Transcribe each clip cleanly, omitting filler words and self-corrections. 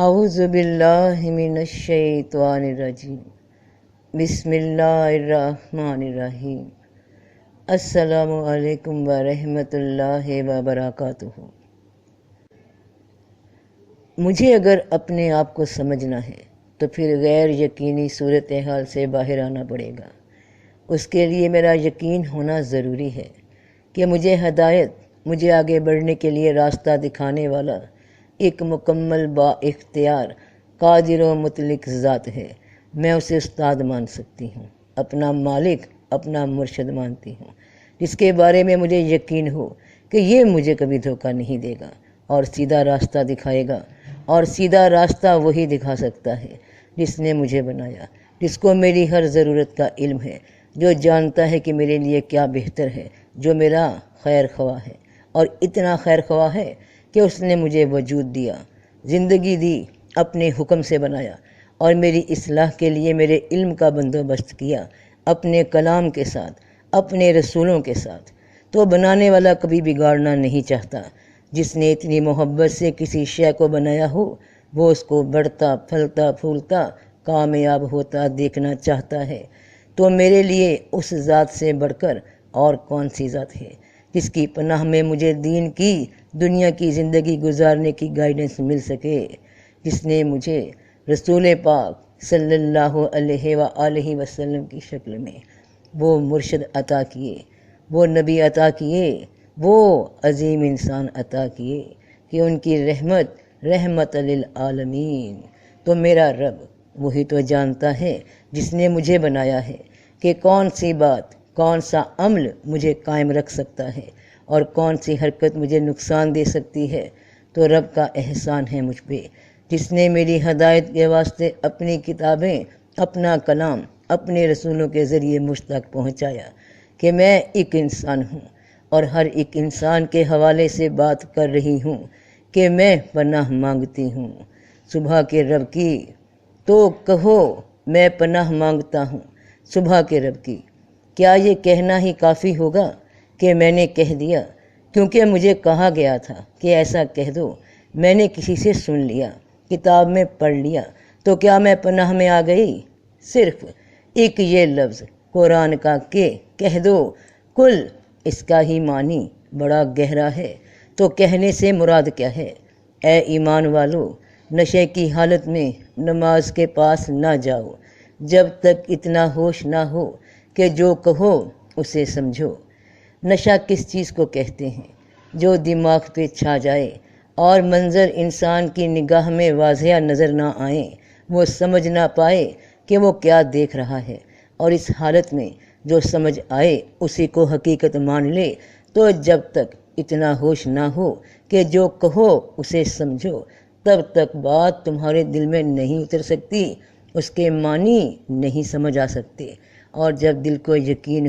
اعوذ باللہ من الشیطان الرجیم بسم اللہ الرحمن الرحیم السلام علیکم ورحمۃ اللہ وبرکاتہ۔ مجھے اگر اپنے آپ کو سمجھنا ہے تو پھر غیر یقینی صورتحال سے باہر آنا پڑے گا۔ اس کے لیے میرا یقین ہونا ضروری ہے کہ مجھے آگے بڑھنے کے لیے راستہ دکھانے والا ایک مکمل با اختیار قادر و مطلق ذات ہے۔ میں اسے استاد مان سکتی ہوں، اپنا مالک، اپنا مرشد مانتی ہوں، جس کے بارے میں مجھے یقین ہو کہ یہ مجھے کبھی دھوکہ نہیں دے گا اور سیدھا راستہ دکھائے گا۔ اور سیدھا راستہ وہی دکھا سکتا ہے جس نے مجھے بنایا، جس کو میری ہر ضرورت کا علم ہے، جو جانتا ہے کہ میرے لیے کیا بہتر ہے، جو میرا خیر خواہ ہے، اور اتنا خیر خواہ ہے کہ اس نے مجھے وجود دیا، زندگی دی، اپنے حکم سے بنایا اور میری اصلاح کے لیے میرے علم کا بندوبست کیا، اپنے کلام کے ساتھ، اپنے رسولوں کے ساتھ۔ تو بنانے والا کبھی بگاڑنا نہیں چاہتا۔ جس نے اتنی محبت سے کسی شے کو بنایا ہو، وہ اس کو بڑھتا پھلتا پھولتا کامیاب ہوتا دیکھنا چاہتا ہے۔ تو میرے لیے اس ذات سے بڑھ کر اور کون سی ذات ہے جس کی پناہ میں مجھے دین کی، دنیا کی زندگی گزارنے کی گائیڈنس مل سکے، جس نے مجھے رسول پاک صلی اللہ علیہ وآلہ وسلم کی شکل میں وہ مرشد عطا کیے، وہ نبی عطا کیے، وہ عظیم انسان عطا کیے کہ ان کی رحمت للعالمین۔ تو میرا رب وہی تو جانتا ہے جس نے مجھے بنایا ہے کہ کون سی بات، کون سا عمل مجھے قائم رکھ سکتا ہے اور کون سی حرکت مجھے نقصان دے سکتی ہے۔ تو رب کا احسان ہے مجھ پہ، جس نے میری ہدایت کے واسطے اپنی کتابیں، اپنا کلام، اپنے رسولوں کے ذریعے مجھ تک پہنچایا کہ میں ایک انسان ہوں اور ہر ایک انسان کے حوالے سے بات کر رہی ہوں کہ میں پناہ مانگتی ہوں صبح کے رب کی۔ تو کہو میں پناہ مانگتا ہوں صبح کے رب کی۔ کیا یہ کہنا ہی کافی ہوگا کہ میں نے کہہ دیا؟ کیونکہ مجھے کہا گیا تھا کہ ایسا کہہ دو۔ میں نے کسی سے سن لیا، کتاب میں پڑھ لیا، تو کیا میں پناہ میں آ گئی؟ صرف ایک یہ لفظ قرآن کا کہ کہہ دو، کل، اس کا ہی معنی بڑا گہرا ہے۔ تو کہنے سے مراد کیا ہے؟ اے ایمان والو، نشے کی حالت میں نماز کے پاس نہ جاؤ جب تک اتنا ہوش نہ ہو کہ جو کہو اسے سمجھو۔ نشہ کس چیز کو کہتے ہیں؟ جو دماغ پہ چھا جائے اور منظر انسان کی نگاہ میں واضح نظر نہ آئیں، وہ سمجھ نہ پائے کہ وہ کیا دیکھ رہا ہے، اور اس حالت میں جو سمجھ آئے اسی کو حقیقت مان لے۔ تو جب تک اتنا ہوش نہ ہو کہ جو کہو اسے سمجھو، تب تک بات تمہارے دل میں نہیں اتر سکتی، اس کے معنی نہیں سمجھ آ سکتے۔ اور جب دل کو یقین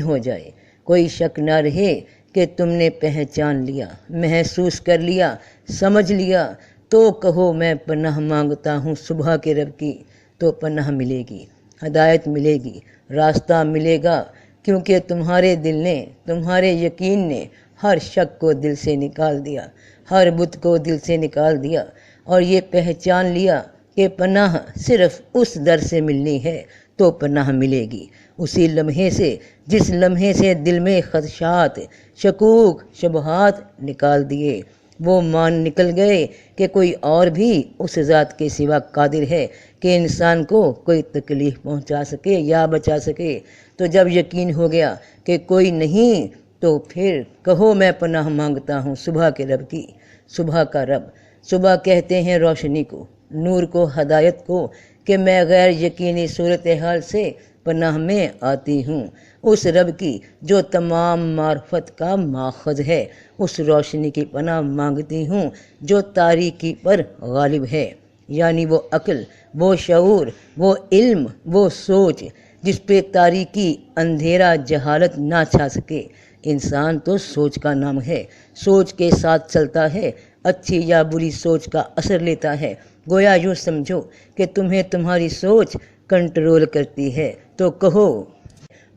ہو جائے، کوئی شک نہ رہے کہ تم نے پہچان لیا، محسوس کر لیا، سمجھ لیا، تو کہو میں پناہ مانگتا ہوں صبح کے رب کی۔ تو پناہ ملے گی، ہدایت ملے گی، راستہ ملے گا، کیونکہ تمہارے دل نے، تمہارے یقین نے ہر شک کو دل سے نکال دیا، ہر بت کو دل سے نکال دیا، اور یہ پہچان لیا کہ پناہ صرف اس در سے ملنی ہے۔ تو پناہ ملے گی اسی لمحے سے جس لمحے سے دل میں خدشات، شکوک، شبہات نکال دیے، وہ مان نکل گئے کہ کوئی اور بھی اس ذات کے سوا قادر ہے کہ انسان کو کوئی تکلیف پہنچا سکے یا بچا سکے۔ تو جب یقین ہو گیا کہ کوئی نہیں، تو پھر کہو میں پناہ مانگتا ہوں صبح کے رب کی۔ صبح کا رب، صبح کہتے ہیں روشنی کو، نور کو، ہدایت کو، کہ میں غیر یقینی صورتحال سے پناہ میں آتی ہوں اس رب کی جو تمام معرفت کا ماخذ ہے۔ اس روشنی کی پناہ مانگتی ہوں جو تاریکی پر غالب ہے، یعنی وہ عقل، وہ شعور، وہ علم، وہ سوچ جس پہ تاریکی، اندھیرا، جہالت نہ چھا سکے۔ انسان تو سوچ کا نام ہے، سوچ کے ساتھ چلتا ہے، اچھی یا بری سوچ کا اثر لیتا ہے۔ گویا یوں سمجھو کہ تمہیں تمہاری سوچ کنٹرول کرتی ہے۔ تو کہو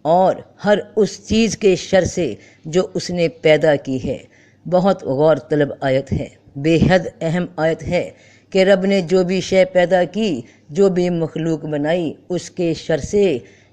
اور ہر اس چیز کے شر سے جو اس نے پیدا کی ہے۔ بہت غور طلب آیت ہے۔ بے حد اہم آیت ہے کہ رب نے جو بھی شے پیدا کی، جو بھی مخلوق بنائی، اس کے شر سے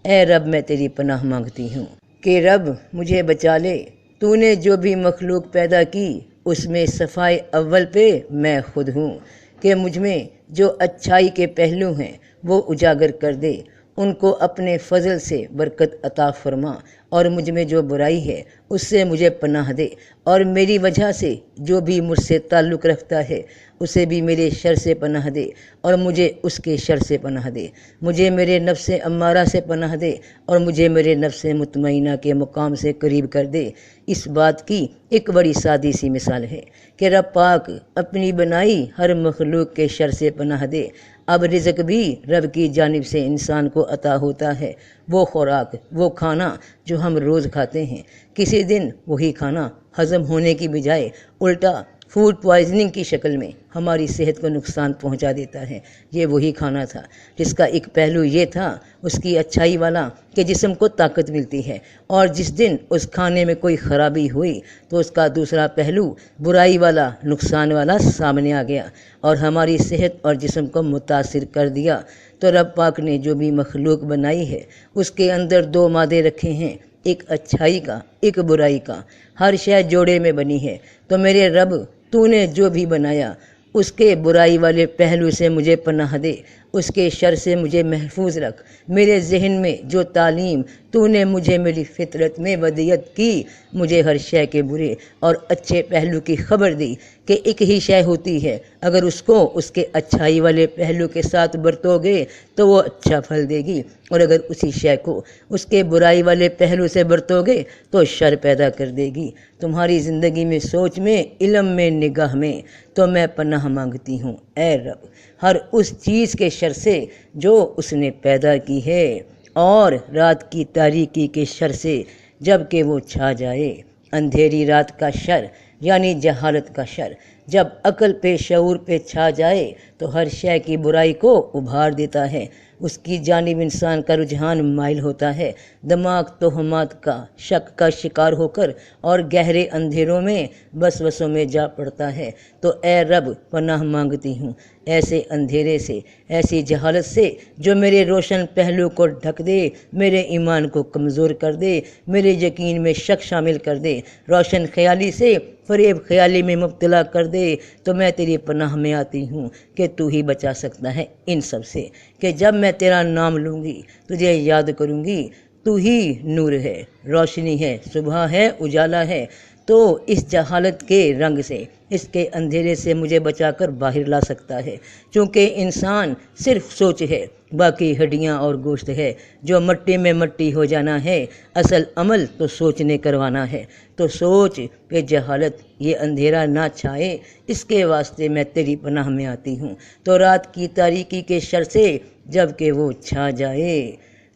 اے رب میں تیری پناہ مانگتی ہوں کہ رب مجھے بچا لے۔ تو نے جو بھی مخلوق پیدا کی اس میں صفائے اول پہ میں خود ہوں کہ مجھ میں جو اچھائی کے پہلو ہیں وہ اجاگر کر دے، ان کو اپنے فضل سے برکت عطا فرما، اور مجھ میں جو برائی ہے اس سے مجھے پناہ دے، اور میری وجہ سے جو بھی مجھ سے تعلق رکھتا ہے اسے بھی میرے شر سے پناہ دے، اور مجھے اس کے شر سے پناہ دے۔ مجھے میرے نفس امارہ سے پناہ دے، اور مجھے میرے نفس مطمئنہ کے مقام سے قریب کر دے۔ اس بات کی ایک بڑی سادی سی مثال ہے کہ رب پاک اپنی بنائی ہر مخلوق کے شر سے پناہ دے۔ اب رزق بھی رب کی جانب سے انسان کو عطا ہوتا ہے، وہ خوراک، وہ کھانا جو ہم روز کھاتے ہیں۔ کسی دن وہی کھانا ہضم ہونے کی بجائے الٹا فوڈ پوائزننگ کی شکل میں ہماری صحت کو نقصان پہنچا دیتا ہے۔ یہ وہی کھانا تھا جس کا ایک پہلو یہ تھا اس کی اچھائی والا کہ جسم کو طاقت ملتی ہے، اور جس دن اس کھانے میں کوئی خرابی ہوئی تو اس کا دوسرا پہلو برائی والا، نقصان والا سامنے آ گیا اور ہماری صحت اور جسم کو متاثر کر دیا۔ تو رب پاک نے جو بھی مخلوق بنائی ہے اس کے اندر دو مادے رکھے ہیں، ایک اچھائی کا، ایک برائی کا۔ ہر شے جوڑے میں بنی ہے، تو میرے رب تو نے جو بھی بنایا اس کے برائی والے پہلو سے مجھے پناہ دے، اس کے شر سے مجھے محفوظ رکھ۔ میرے ذہن میں جو تعلیم تو نے مجھے میری فطرت میں ودیت کی، مجھے ہر شے کے برے اور اچھے پہلو کی خبر دی کہ ایک ہی شے ہوتی ہے، اگر اس کو اس کے اچھائی والے پہلو کے ساتھ برتو گے تو وہ اچھا پھل دے گی، اور اگر اسی شے کو اس کے برائی والے پہلو سے برتو گے تو شر پیدا کر دے گی۔ تمہاری زندگی میں، سوچ میں، علم میں، نگاہ میں، تو میں پناہ مانگتی ہوں اے رب ہر اس چیز کے شر سے جو اس نے پیدا کی ہے، اور رات کی تاریکی کے شر سے جب کہ وہ چھا جائے۔ اندھیری رات کا شر یعنی جہالت کا شر جب عقل پہ، شعور پہ چھا جائے تو ہر شے کی برائی کو ابھار دیتا ہے، اس کی جانب انسان کا رجحان مائل ہوتا ہے، دماغ توہمات کا، شک کا شکار ہو کر اور گہرے اندھیروں میں وسوسوں میں جا پڑتا ہے۔ تو اے رب پناہ مانگتی ہوں ایسے اندھیرے سے، ایسی جہالت سے جو میرے روشن پہلو کو ڈھک دے، میرے ایمان کو کمزور کر دے، میرے یقین میں شک شامل کر دے، روشن خیالی سے فریب خیالی میں مبتلا کر دے۔ تو میں تیری پناہ میں آتی ہوں کہ تو ہی بچا سکتا ہے ان سب سے، کہ جب میں تیرا نام لوں گی، تجھے یاد کروں گی، تو ہی نور ہے، روشنی ہے، صبح ہے، اجالا ہے۔ تو اس جہالت کے رنگ سے، اس کے اندھیرے سے مجھے بچا کر باہر لا سکتا ہے، چونکہ انسان صرف سوچ ہے، باقی ہڈیاں اور گوشت ہے جو مٹی میں مٹی ہو جانا ہے، اصل عمل تو سوچنے کروانا ہے۔ تو سوچ کہ جہالت، یہ اندھیرا نہ چھائے، اس کے واسطے میں تیری پناہ میں آتی ہوں۔ تو رات کی تاریکی کے شر سے جب کہ وہ چھا جائے،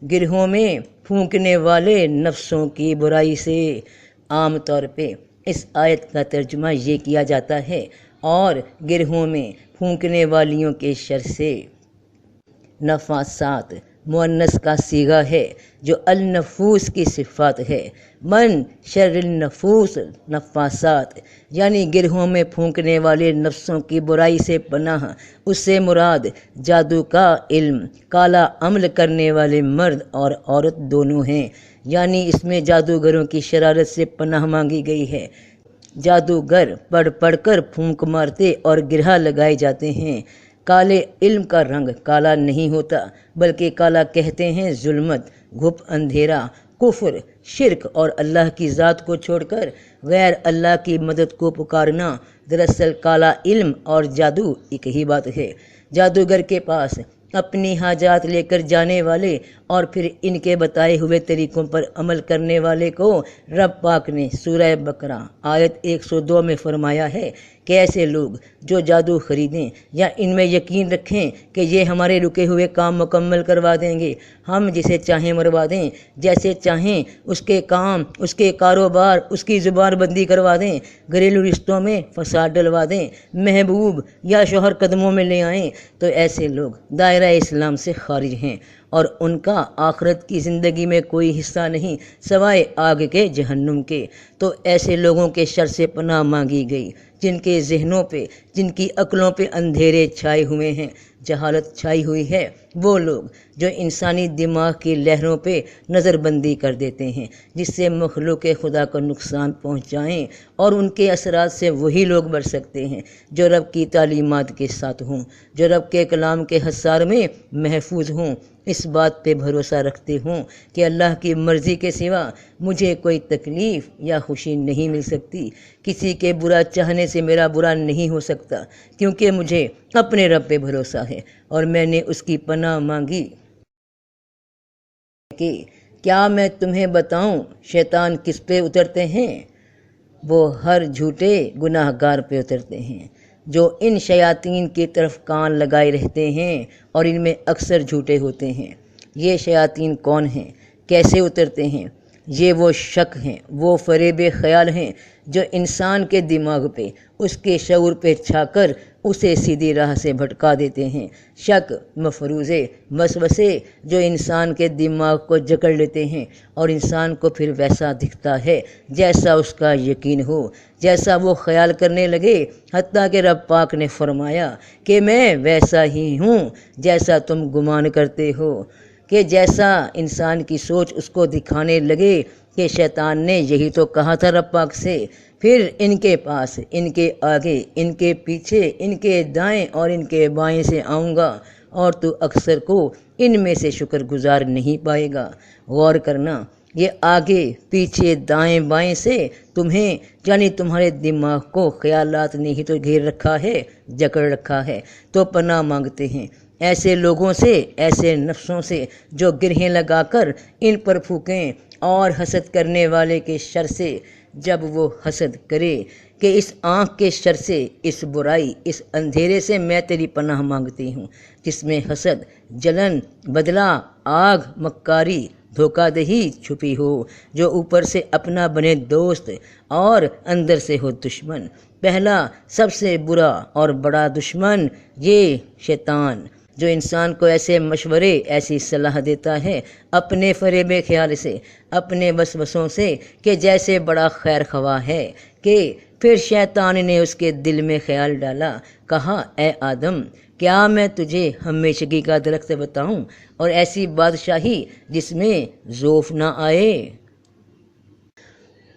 گرہوں میں پھونکنے والے نفسوں کی برائی سے۔ عام طور پہ اس آیت کا ترجمہ یہ کیا جاتا ہے اور گرہوں میں پھونکنے والیوں کے شر سے۔ نفاسات مؤنث کا صیغہ ہے جو النفوس کی صفات ہے۔ من شر النفوس نفاسات یعنی گرہوں میں پھونکنے والے نفسوں کی برائی سے پناہ۔ اس سے مراد جادو کا علم، کالا عمل کرنے والے مرد اور عورت دونوں ہیں، یعنی اس میں جادوگروں کی شرارت سے پناہ مانگی گئی ہے۔ جادوگر پڑھ پڑھ کر پھونک مارتے اور گرہ لگائے جاتے ہیں۔ کالے علم کا رنگ کالا نہیں ہوتا، بلکہ کالا کہتے ہیں ظلمت، گھپ اندھیرا، کفر، شرک اور اللہ کی ذات کو چھوڑ کر غیر اللہ کی مدد کو پکارنا۔ دراصل کالا علم اور جادو ایک ہی بات ہے۔ جادوگر کے پاس اپنی حاجات لے کر جانے والے اور پھر ان کے بتائے ہوئے طریقوں پر عمل کرنے والے کو رب پاک نے سورہ بقرہ آیت 102 میں فرمایا ہے کہ ایسے لوگ جو جادو خریدیں یا ان میں یقین رکھیں کہ یہ ہمارے رکے ہوئے کام مکمل کروا دیں گے، ہم جسے چاہیں مروا دیں، جیسے چاہیں اس کے کام، اس کے کاروبار، اس کی زبان بندی کروا دیں، گھریلو رشتوں میں فساد ڈلوا دیں، محبوب یا شوہر قدموں میں لے آئیں، تو ایسے لوگ دائرہ اسلام سے خارج ہیں اور ان کا آخرت کی زندگی میں کوئی حصہ نہیں سوائے آگ کے جہنم کے۔ تو ایسے لوگوں کے شر سے پناہ مانگی گئی، جن کے ذہنوں پہ، جن کی عقلوں پہ اندھیرے چھائے ہوئے ہیں، جہالت چھائی ہوئی ہے، وہ لوگ جو انسانی دماغ کی لہروں پہ نظر بندی کر دیتے ہیں، جس سے مخلوق خدا کو نقصان پہنچائیں، اور ان کے اثرات سے وہی لوگ بچ سکتے ہیں جو رب کی تعلیمات کے ساتھ ہوں، جو رب کے کلام کے حصار میں محفوظ ہوں، اس بات پہ بھروسہ رکھتے ہوں کہ اللہ کی مرضی کے سوا مجھے کوئی تکلیف یا خوشی نہیں مل سکتی، کسی کے برا چاہنے سے میرا برا نہیں ہو سکتا، کیونکہ مجھے اپنے رب پہ بھروسہ ہے اور میں نے اس کی پناہ مانگی کہ کیا میں تمہیں بتاؤں شیطان کس پہ اترتے ہیں؟ وہ ہر جھوٹے گناہ گار پہ اترتے ہیں جو ان شیاطین کی طرف کان لگائے رہتے ہیں اور ان میں اکثر جھوٹے ہوتے ہیں۔ یہ شیاطین کون ہیں؟ کیسے اترتے ہیں؟ یہ وہ شک ہیں، وہ فریب خیال ہیں جو انسان کے دماغ پہ، اس کے شعور پہ چھا کر اسے سیدھی راہ سے بھٹکا دیتے ہیں۔ شک، مفروضے، وسوسے جو انسان کے دماغ کو جکڑ لیتے ہیں اور انسان کو پھر ویسا دکھتا ہے جیسا اس کا یقین ہو، جیسا وہ خیال کرنے لگے، حتیٰ کہ رب پاک نے فرمایا کہ میں ویسا ہی ہوں جیسا تم گمان کرتے ہو، کہ جیسا انسان کی سوچ اس کو دکھانے لگے کہ شیطان نے یہی تو کہا تھا رب پاک سے، پھر ان کے پاس، ان کے آگے، ان کے پیچھے، ان کے دائیں اور ان کے بائیں سے آؤں گا اور تو اکثر کو ان میں سے شکر گزار نہیں پائے گا۔ غور کرنا، یہ آگے پیچھے دائیں بائیں سے تمہیں یعنی تمہارے دماغ کو خیالات نے ہی تو گھیر رکھا ہے، جکڑ رکھا ہے، تو پناہ مانگتے ہیں ایسے لوگوں سے، ایسے نفسوں سے جو گرہیں لگا کر ان پر پھونکیں، اور حسد کرنے والے کے شر سے جب وہ حسد کرے کہ اس آنکھ کے شر سے، اس برائی، اس اندھیرے سے میں تیری پناہ مانگتی ہوں جس میں حسد، جلن، بدلہ، آگ، مکاری، دھوکہ دہی چھپی ہو، جو اوپر سے اپنا بنے دوست اور اندر سے ہو دشمن۔ پہلا سب سے برا اور بڑا دشمن یہ شیطان، جو انسان کو ایسے مشورے، ایسی صلاح دیتا ہے اپنے فریب خیال سے، اپنے وسوسوں سے، کہ جیسے بڑا خیر خواہ ہے، کہ پھر شیطان نے اس کے دل میں خیال ڈالا، کہا اے آدم، کیا میں تجھے ہمیشگی کا درخت بتاؤں اور ایسی بادشاہی جس میں ذوف نہ آئے؟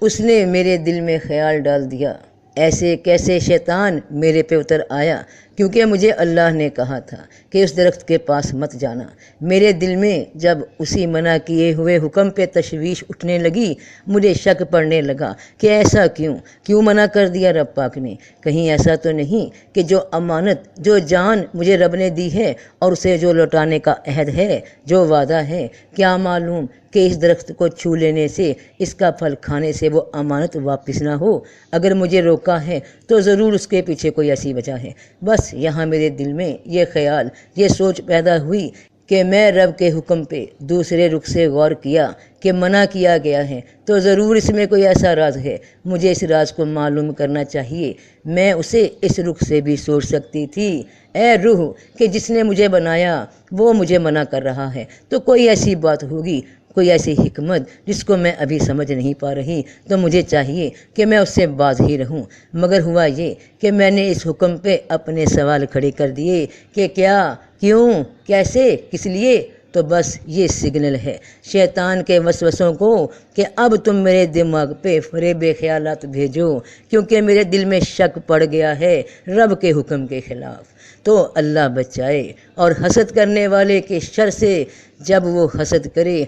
اس نے میرے دل میں خیال ڈال دیا، ایسے کیسے شیطان میرے پہ اتر آیا؟ کیونکہ مجھے اللہ نے کہا تھا کہ اس درخت کے پاس مت جانا۔ میرے دل میں جب اسی منع کیے ہوئے حکم پہ تشویش اٹھنے لگی، مجھے شک پڑنے لگا کہ ایسا کیوں منع کر دیا رب پاک نے؟ کہیں ایسا تو نہیں کہ جو امانت، جو جان مجھے رب نے دی ہے اور اسے جو لوٹانے کا عہد ہے، جو وعدہ ہے، کیا معلوم کہ اس درخت کو چھو لینے سے، اس کا پھل کھانے سے وہ امانت واپس نہ ہو؟ اگر مجھے روکا ہے تو ضرور اس کے پیچھے کوئی ایسی وجہ ہے۔ بس یہاں میرے دل میں یہ خیال، یہ سوچ پیدا ہوئی کہ میں رب کے حکم پہ دوسرے رخ سے غور کیا کہ منع کیا گیا ہے تو ضرور اس میں کوئی ایسا راز ہے، مجھے اس راز کو معلوم کرنا چاہیے۔ میں اسے اس رخ سے بھی سوچ سکتی تھی، اے روح کہ جس نے مجھے بنایا وہ مجھے منع کر رہا ہے، تو کوئی ایسی بات ہوگی، کوئی ایسی حکمت جس کو میں ابھی سمجھ نہیں پا رہی، تو مجھے چاہیے کہ میں اس سے باز ہی رہوں۔ مگر ہوا یہ کہ میں نے اس حکم پہ اپنے سوال کھڑے کر دیے کہ کیا، کیوں، کیسے، کس لیے؟ تو بس یہ سگنل ہے شیطان کے وسوسوں کو کہ اب تم میرے دماغ پہ فریب خیالات بھیجو، کیونکہ میرے دل میں شک پڑ گیا ہے رب کے حکم کے خلاف۔ تو اللہ بچائے اور حسد کرنے والے کے شر سے جب وہ حسد کرے،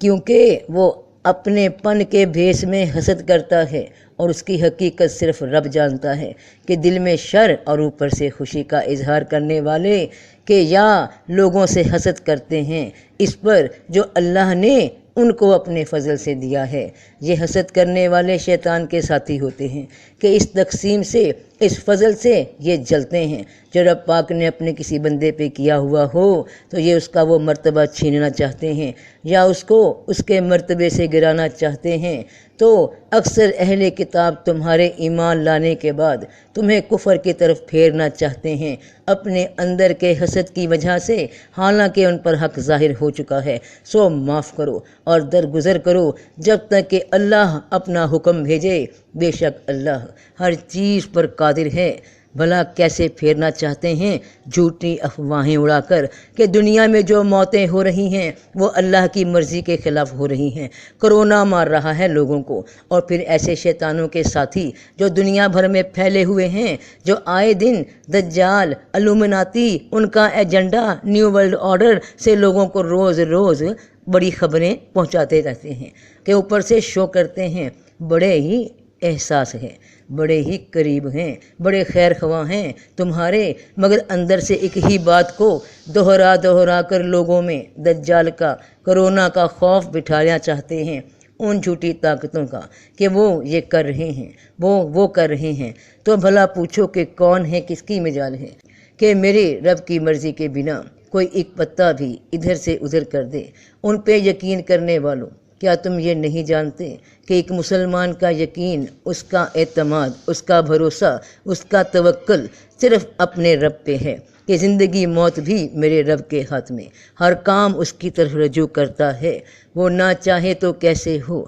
کیونکہ وہ اپنے پن کے بھیس میں حسد کرتا ہے اور اس کی حقیقت صرف رب جانتا ہے کہ دل میں شر اور اوپر سے خوشی کا اظہار کرنے والے کہ یا لوگوں سے حسد کرتے ہیں اس پر جو اللہ نے ان کو اپنے فضل سے دیا ہے۔ یہ حسد کرنے والے شیطان کے ساتھی ہوتے ہیں کہ اس تقسیم سے، اس فضل سے یہ جلتے ہیں جو رب پاک نے اپنے کسی بندے پہ کیا ہوا ہو تو یہ اس کا وہ مرتبہ چھیننا چاہتے ہیں یا اس کو اس کے مرتبے سے گرانا چاہتے ہیں۔ تو اکثر اہل کتاب تمہارے ایمان لانے کے بعد تمہیں کفر کی طرف پھیرنا چاہتے ہیں اپنے اندر کے حسد کی وجہ سے، حالانکہ ان پر حق ظاہر ہو چکا ہے۔ سو معاف کرو اور درگزر کرو جب تک کہ اللہ اپنا حکم بھیجے، بے شک اللہ ہر چیز پر قادر ہے، بھلا کیسے پھیرنا چاہتے ہیں جھوٹی افواہیں اڑا کر کہ دنیا میں جو موتیں ہو رہی ہیں وہ اللہ کی مرضی کے خلاف ہو رہی ہیں۔ کرونا مار رہا ہے لوگوں کو، اور پھر ایسے شیطانوں کے ساتھی جو دنیا بھر میں پھیلے ہوئے ہیں، جو آئے دن دجال، الومناتی، ان کا ایجنڈا نیو ورلڈ آرڈر سے لوگوں کو روز روز بڑی خبریں پہنچاتے رہتے ہیں کہ اوپر سے شو کرتے ہیں بڑے ہی احساس ہیں، بڑے ہی قریب ہیں، بڑے خیر خواہ ہیں تمہارے، مگر اندر سے ایک ہی بات کو دہرا کر لوگوں میں دجال کا، کرونا کا خوف بٹھانا چاہتے ہیں، ان جھوٹی طاقتوں کا کہ وہ یہ کر رہے ہیں، وہ کر رہے ہیں۔ تو بھلا پوچھو کہ کون ہے، کس کی مجال ہے کہ میرے رب کی مرضی کے بنا کوئی ایک پتا بھی ادھر سے ادھر کر دے۔ ان پہ یقین کرنے والوں، کیا تم یہ نہیں جانتے کہ ایک مسلمان کا یقین، اس کا اعتماد، اس کا بھروسہ، اس کا توکل صرف اپنے رب پہ ہے کہ زندگی موت بھی میرے رب کے ہاتھ میں، ہر کام اس کی طرف رجوع کرتا ہے، وہ نہ چاہے تو کیسے ہو۔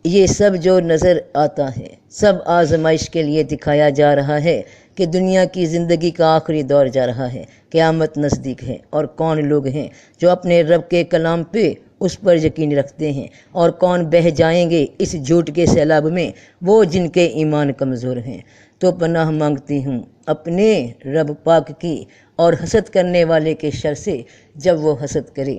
یہ سب جو نظر آتا ہے سب آزمائش کے لیے دکھایا جا رہا ہے کہ دنیا کی زندگی کا آخری دور جا رہا ہے، قیامت نزدیک ہے، اور کون لوگ ہیں جو اپنے رب کے کلام پہ اس پر یقین رکھتے ہیں، اور کون بہہ جائیں گے اس جھوٹ کے سیلاب میں، وہ جن کے ایمان کمزور ہیں۔ تو پناہ مانگتی ہوں اپنے رب پاک کی اور حسد کرنے والے کے شر سے جب وہ حسد کرے،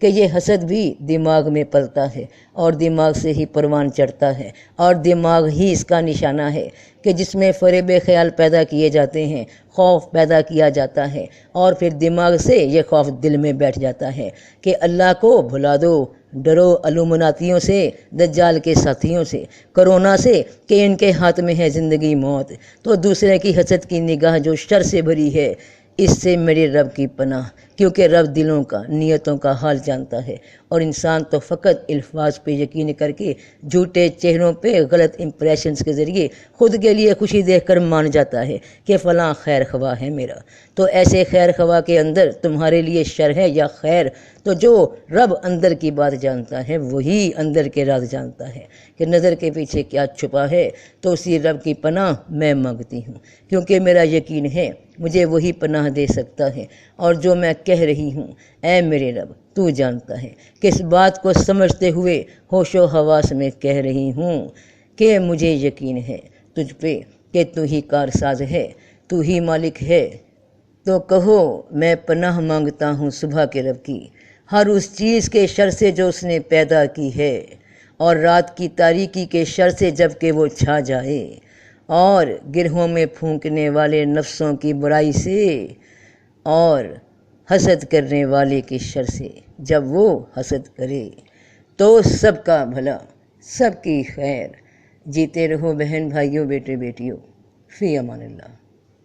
کہ یہ حسد بھی دماغ میں پلتا ہے، اور دماغ سے ہی پروان چڑھتا ہے، اور دماغ ہی اس کا نشانہ ہے کہ جس میں فریب خیال پیدا کیے جاتے ہیں، خوف پیدا کیا جاتا ہے، اور پھر دماغ سے یہ خوف دل میں بیٹھ جاتا ہے کہ اللہ کو بھلا دو، ڈرو الومناتیوں سے، دجال کے ساتھیوں سے، کرونا سے کہ ان کے ہاتھ میں ہے زندگی موت۔ تو دوسرے کی حسد کی نگاہ جو شر سے بھری ہے، اس سے میرے رب کی پناہ، کیونکہ رب دلوں کا، نیتوں کا حال جانتا ہے، اور انسان تو فقط الفاظ پہ یقین کر کے جھوٹے چہروں پہ غلط امپریشنز کے ذریعے خود کے لیے خوشی دیکھ کر مان جاتا ہے کہ فلاں خیر خواہ ہے میرا۔ تو ایسے خیر خواہ کے اندر تمہارے لیے شر ہے یا خیر، تو جو رب اندر کی بات جانتا ہے وہی اندر کے راز جانتا ہے کہ نظر کے پیچھے کیا چھپا ہے۔ تو اسی رب کی پناہ میں مانگتی ہوں، کیونکہ میرا یقین ہے مجھے وہی پناہ دے سکتا ہے، اور جو میں کہہ رہی ہوں اے میرے رب تو جانتا ہے، کس بات کو سمجھتے ہوئے ہوش و حواس میں کہہ رہی ہوں کہ مجھے یقین ہے تجھ پہ کہ تو ہی کارساز ہے، تو ہی مالک ہے۔ تو کہو میں پناہ مانگتا ہوں صبح کے رب کی، ہر اس چیز کے شر سے جو اس نے پیدا کی ہے، اور رات کی تاریکی کے شر سے جب کہ وہ چھا جائے، اور گرہوں میں پھونکنے والے نفسوں کی برائی سے، اور حسد کرنے والے کے شر سے جب وہ حسد کرے۔ تو سب کا بھلا، سب کی خیر۔ جیتے رہو بہن بھائیوں، بیٹے بیٹیوں، فی امان اللہ۔